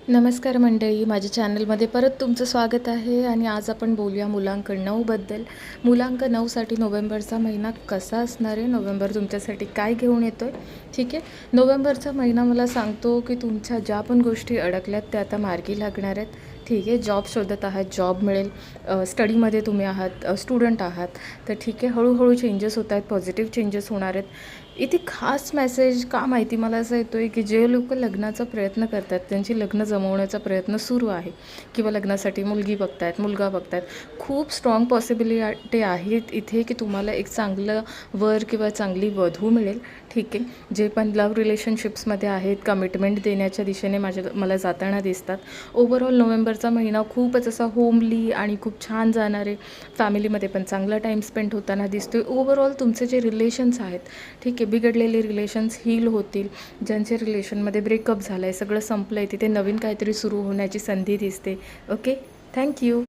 नमस्कार मंडळी, माझ्या चॅनलमध्ये परत तुमचं स्वागत आहे. आणि आज आपण बोलूया मुलांक 9 बद्दल. मुलांक 9साठी नोव्हेंबरचा महिना कसा असणार आहे, नोव्हेंबर तुमच्यासाठी काय घेऊन येतो आहे. ठीक आहे, नोव्हेंबरचा महिना मला सांगतो की तुमच्या ज्या पण गोष्टी अडकल्यात त्या आता मार्गी लागणार आहेत. ठीक आहे, जॉब शोधत आहात, जॉब मिळेल. स्टडीमध्ये तुम्ही आहात, स्टुडंट आहात, तर ठीक आहे, हळूहळू चेंजेस होत आहेत, पॉझिटिव्ह चेंजेस होणार आहेत. इथे खास मेसेज का माहिती मला असं येतो आहे की जे लोक लग्नाचा प्रयत्न करतात, त्यांची लग्न जमवण्याचा प्रयत्न सुरू आहे किंवा लग्नासाठी मुलगी बघतायत, मुलगा बघतायत, खूप स्ट्रॉंग पॉसिबिलिटी आहेत इथे की तुम्हाला एक चांगलं वर किंवा चांगली वधू मिळेल. ठीक आहे, जे पण लव्ह रिलेशनशिप्समध्ये आहेत, कमिटमेंट देण्याच्या दिशेने मला जाताना दिसतात. ओव्हरऑल नोव्हेंबरचा महिना खूपच असा होमली आणि खूप छान जाणार आहे. फॅमिलीमध्ये पण चांगला टाईम स्पेंड होताना दिसतो आहे. ओव्हरऑल तुमचे जे रिलेशन्स आहेत, ठीक आहे, बिघडलेले रिलेशन्स हील होतील. ज्यांच्या रिलेशनमध्ये ब्रेकअप झालं आहे, सगळं संपलं आहे, तिथे नवीन काहीतरी सुरू होण्याची संधी दिसते. Okay, thank you.